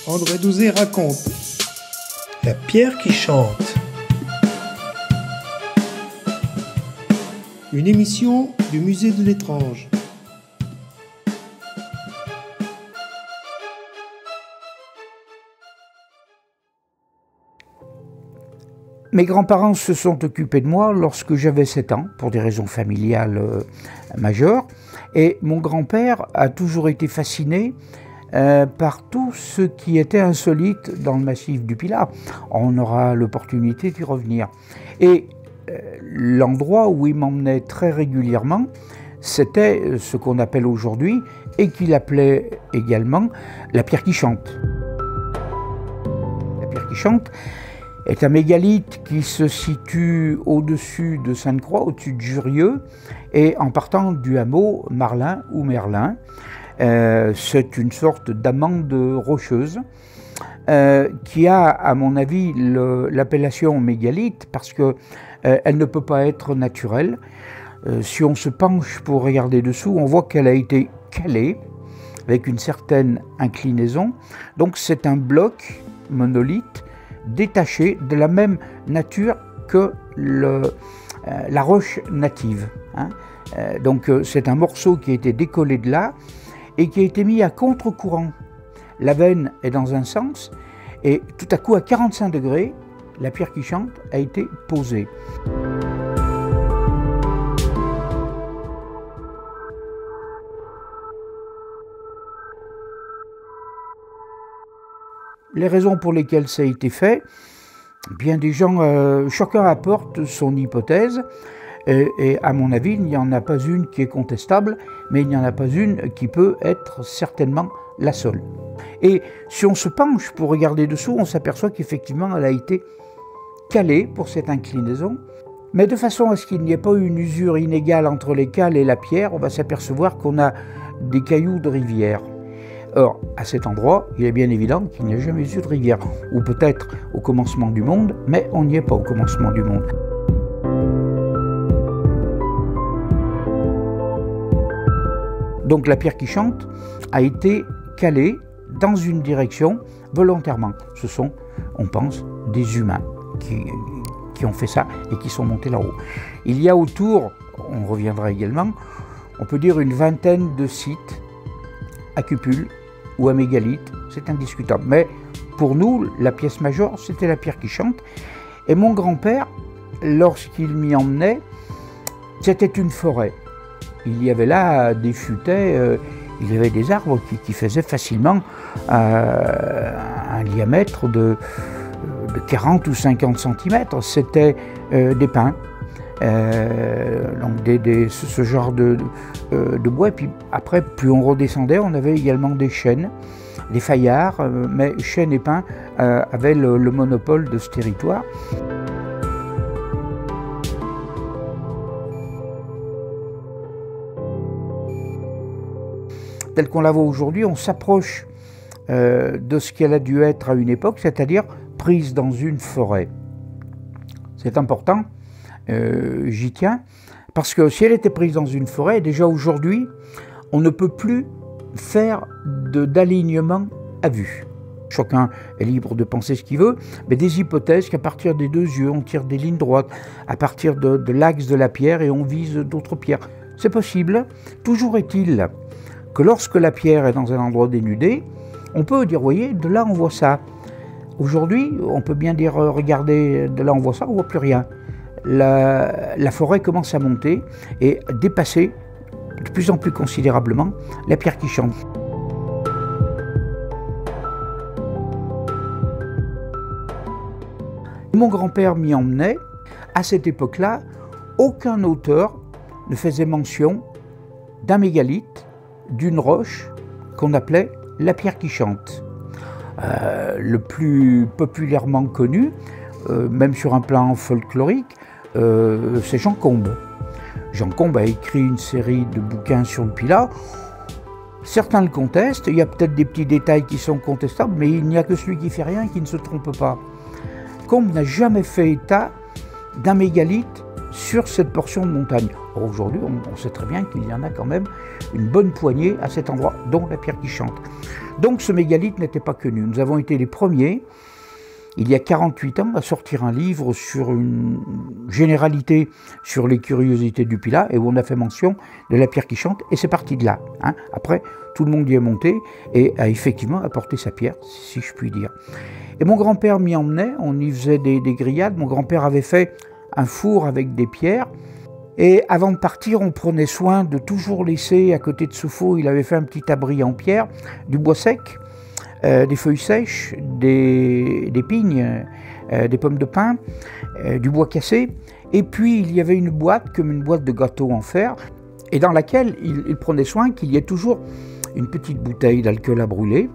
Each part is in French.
André Douzé raconte La pierre qui chante. Une émission du Musée de l'étrange. Mes grands-parents se sont occupés de moi lorsque j'avais 7 ans, pour des raisons familiales majeures. Et mon grand-père a toujours été fasciné par tout ce qui était insolite dans le massif du Pilat. On aura l'opportunité d'y revenir. Et l'endroit où il m'emmenait très régulièrement, c'était ce qu'on appelle aujourd'hui, et qu'il appelait également la pierre qui chante. La pierre qui chante est un mégalithe qui se situe au-dessus de Sainte-Croix, au-dessus de Jurieu, et en partant du hameau Marlin ou Merlin. C'est une sorte d'amande rocheuse qui a, à mon avis, l'appellation mégalithe parce qu'elle ne peut pas être naturelle. Si on se penche pour regarder dessous, on voit qu'elle a été calée avec une certaine inclinaison. Donc c'est un bloc monolithe détaché de la même nature que la roche native. Donc c'est un morceau qui a été décollé de là et qui a été mis à contre-courant. La veine est dans un sens et tout à coup à 45 degrés, la pierre qui chante a été posée. Les raisons pour lesquelles ça a été fait, bien des gens, chacun apporte son hypothèse, et à mon avis, il n'y en a pas une qui est contestable, mais il n'y en a pas une qui peut être certainement la seule. Et si on se penche pour regarder dessous, on s'aperçoit qu'effectivement, elle a été calée pour cette inclinaison, mais de façon à ce qu'il n'y ait pas une usure inégale entre les cales et la pierre, on va s'apercevoir qu'on a des cailloux de rivière. Or, à cet endroit, il est bien évident qu'il n'y a jamais eu de rivière, ou peut-être au commencement du monde, mais on n'y est pas au commencement du monde. Donc la pierre qui chante a été calée dans une direction volontairement. Ce sont, on pense, des humains qui ont fait ça et qui sont montés là-haut. Il y a autour, on reviendra également, on peut dire une vingtaine de sites à cupules ou à mégalithes, c'est indiscutable. Mais pour nous, la pièce majeure, c'était la pierre qui chante. Et mon grand-père, lorsqu'il m'y emmenait, c'était une forêt. Il y avait là des futaies, il y avait des arbres qui faisaient facilement un diamètre de 40 ou 50 cm. C'était des pins. Donc ce genre de bois, et puis après plus on redescendait, on avait également des chênes, des faillards, mais chênes et pins avaient le monopole de ce territoire. Tel qu'on la voit aujourd'hui, on s'approche de ce qu'elle a dû être à une époque, c'est-à-dire prise dans une forêt. C'est important. J'y tiens, parce que si elle était prise dans une forêt, déjà aujourd'hui, on ne peut plus faire d'alignement à vue. Chacun est libre de penser ce qu'il veut, mais des hypothèses qu'à partir des deux yeux, on tire des lignes droites, à partir de l'axe de la pierre et on vise d'autres pierres. C'est possible. Toujours est-il que lorsque la pierre est dans un endroit dénudé, on peut dire, voyez, de là on voit ça. Aujourd'hui, on peut bien dire, regardez, de là on voit ça, on ne voit plus rien. La forêt commence à monter et dépasser de plus en plus considérablement la pierre qui chante. Mon grand-père m'y emmenait. À cette époque-là, aucun auteur ne faisait mention d'un mégalithe, d'une roche qu'on appelait la pierre qui chante. Le plus populairement connu, même sur un plan folklorique, c'est Jean Combes. Jean Combes a écrit une série de bouquins sur le Pilat. Certains le contestent, il y a peut-être des petits détails qui sont contestables, mais il n'y a que celui qui fait rien qui ne se trompe pas. Combes n'a jamais fait état d'un mégalithe sur cette portion de montagne. Aujourd'hui, on sait très bien qu'il y en a quand même une bonne poignée à cet endroit, dont la pierre qui chante. Donc ce mégalithe n'était pas connu. Nous avons été les premiers, il y a 48 ans, à sortir un livre sur une généralité sur les curiosités du Pilat, et où on a fait mention de la pierre qui chante, et c'est parti de là. Hein. Après, tout le monde y est monté, et a effectivement apporté sa pierre, si je puis dire. Et mon grand-père m'y emmenait, on y faisait des grillades. Mon grand-père avait fait un four avec des pierres, et avant de partir, on prenait soin de toujours laisser à côté de ce four, il avait fait un petit abri en pierre, du bois sec, des feuilles sèches, des pignes, des pommes de pin, du bois cassé. Et puis il y avait une boîte, comme une boîte de gâteau en fer, et dans laquelle il prenait soin qu'il y ait toujours une petite bouteille d'alcool à brûler,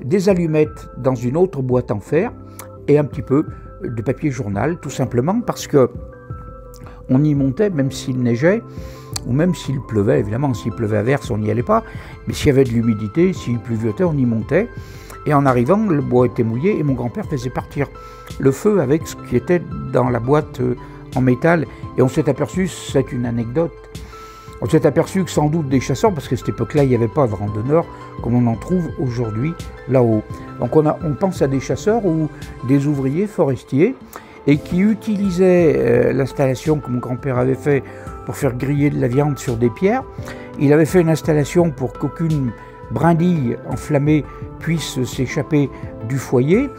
des allumettes dans une autre boîte en fer, et un petit peu de papier journal, tout simplement parce que on y montait, même s'il neigeait, ou même s'il pleuvait. Évidemment, s'il pleuvait à verse, on n'y allait pas, mais s'il y avait de l'humidité, s'il pluviotait, on y montait. Et en arrivant, le bois était mouillé, et mon grand-père faisait partir le feu avec ce qui était dans la boîte en métal. Et on s'est aperçu, c'est une anecdote, on s'est aperçu que sans doute des chasseurs, parce qu'à cette époque-là, il n'y avait pas de randonneurs comme on en trouve aujourd'hui là-haut. Donc on pense à des chasseurs ou des ouvriers forestiers, et qui utilisaient l'installation que mon grand-père avait fait pour faire griller de la viande sur des pierres. Il avait fait une installation pour qu'aucune brindille enflammée puisse s'échapper du foyer,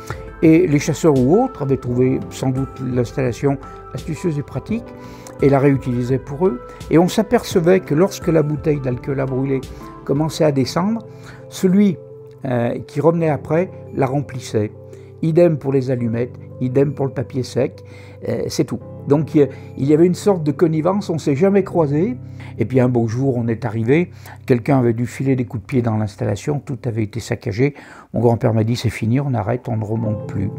et les chasseurs ou autres avaient trouvé sans doute l'installation astucieuse et pratique et la réutilisaient pour eux. Et on s'apercevait que lorsque la bouteille d'alcool à brûler commençait à descendre, celui qui revenait après la remplissait. Idem pour les allumettes, idem pour le papier sec, c'est tout. Donc il y avait une sorte de connivence, on ne s'est jamais croisés. Et puis un beau jour, on est arrivé, quelqu'un avait dû filer des coups de pied dans l'installation, tout avait été saccagé. Mon grand-père m'a dit, c'est fini, on arrête, on ne remonte plus.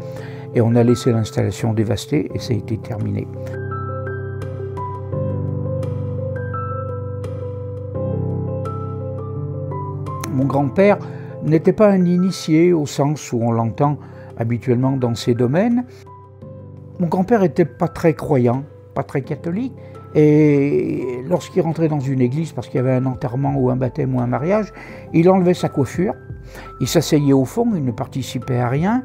Et on a laissé l'installation dévastée, et ça a été terminé. Mon grand-père n'était pas un initié au sens où on l'entend habituellement dans ces domaines. Mon grand-père n'était pas très croyant, pas très catholique, et lorsqu'il rentrait dans une église, parce qu'il y avait un enterrement ou un baptême ou un mariage, il enlevait sa coiffure, il s'asseyait au fond, il ne participait à rien,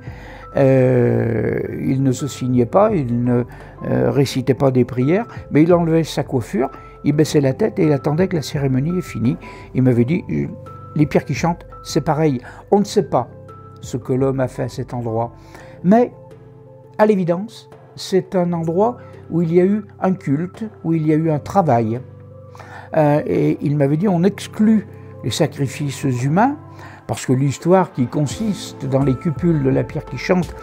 il ne se signait pas, il ne récitait pas des prières, mais il enlevait sa coiffure, il baissait la tête et il attendait que la cérémonie est finie. Il m'avait dit, les pierres qui chantent, c'est pareil, on ne sait pas ce que l'homme a fait à cet endroit, mais à l'évidence, c'est un endroit où il y a eu un culte, où il y a eu un travail. Et il m'avait dit, on exclut les sacrifices humains, parce que l'histoire qui consiste dans les cupules de la pierre qui chante,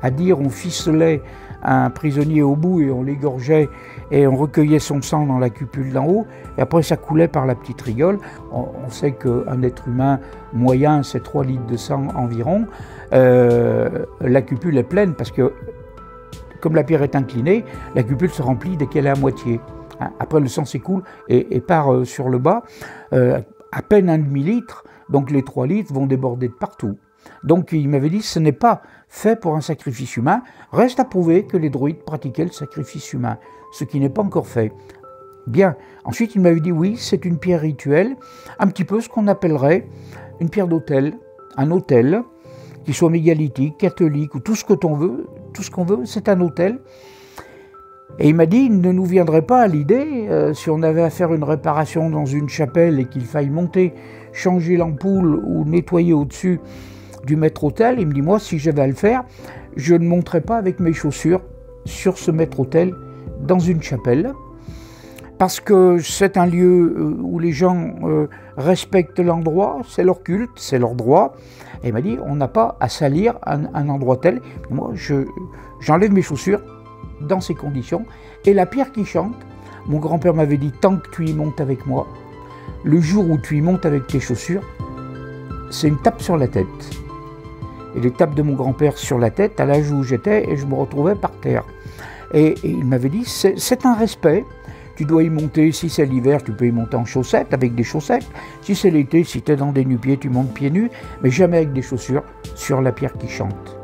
à dire on ficelait un prisonnier au bout et on l'égorgeait et on recueillait son sang dans la cupule d'en haut, et après ça coulait par la petite rigole. On sait qu'un être humain moyen, c'est 3 litres de sang environ. La cupule est pleine parce que, comme la pierre est inclinée, la cupule se remplit dès qu'elle est à moitié. Après, le sang s'écoule et part sur le bas. À peine un demi-litre, donc les 3 litres vont déborder de partout. Donc il m'avait dit, ce n'est pas fait pour un sacrifice humain. Reste à prouver que les druides pratiquaient le sacrifice humain, ce qui n'est pas encore fait. Bien. Ensuite, il m'avait dit, oui, c'est une pierre rituelle, un petit peu ce qu'on appellerait une pierre d'autel, un autel, qui soit mégalithique, catholique, ou tout ce qu'on veut, c'est un autel. Et il m'a dit, il ne nous viendrait pas à l'idée, si on avait à faire une réparation dans une chapelle et qu'il faille monter, changer l'ampoule ou nettoyer au-dessus du maître-autel, il me dit, moi, si j'avais à le faire, je ne monterais pas avec mes chaussures sur ce maître-autel dans une chapelle, parce que c'est un lieu où les gens respectent l'endroit, c'est leur culte, c'est leur droit. Et il m'a dit, on n'a pas à salir un endroit tel. Moi, j'enlève mes chaussures dans ces conditions. Et la pierre qui chante, mon grand-père m'avait dit, tant que tu y montes avec moi, le jour où tu y montes avec tes chaussures, c'est une tape sur la tête. Et les tapes de mon grand-père sur la tête, à l'âge où j'étais, et je me retrouvais par terre. Et il m'avait dit, c'est un respect. Tu dois y monter, si c'est l'hiver, tu peux y monter en chaussettes, avec des chaussettes. Si c'est l'été, si tu es dans des nu-pieds, tu montes pieds nus, mais jamais avec des chaussures sur la pierre qui chante.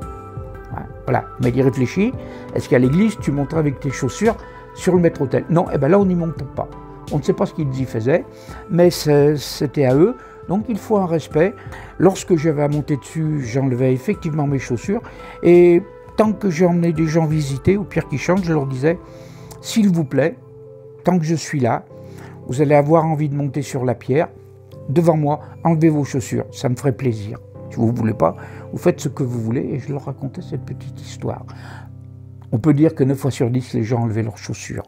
Voilà, il m'a dit, réfléchis, est-ce qu'à l'église, tu monteras avec tes chaussures sur le maître-autel? Non, et bien là, on n'y monte pas. On ne sait pas ce qu'ils y faisaient, mais c'était à eux. Donc il faut un respect. Lorsque j'avais à monter dessus, j'enlevais effectivement mes chaussures. Et tant que j'ai emmené des gens visiter au Pierre qui chante, je leur disais, s'il vous plaît, tant que je suis là, vous allez avoir envie de monter sur la pierre. Devant moi, enlevez vos chaussures, ça me ferait plaisir. Si vous ne voulez pas, vous faites ce que vous voulez. Et je leur racontais cette petite histoire. On peut dire que 9 fois sur 10, les gens enlevaient leurs chaussures.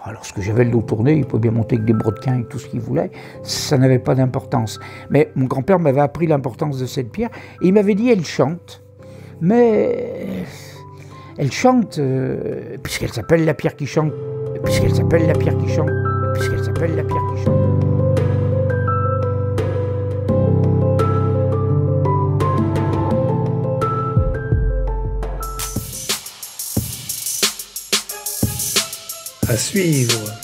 Alors, lorsque j'avais le dos tourné, il pouvait bien monter avec des brodequins et tout ce qu'il voulait. Ça n'avait pas d'importance. Mais mon grand-père m'avait appris l'importance de cette pierre. Et il m'avait dit, elle chante. Mais elle chante, puisqu'elle s'appelle la pierre qui chante. Puisqu'elle s'appelle la pierre qui chante. Puisqu'elle s'appelle la pierre qui chante. À suivre.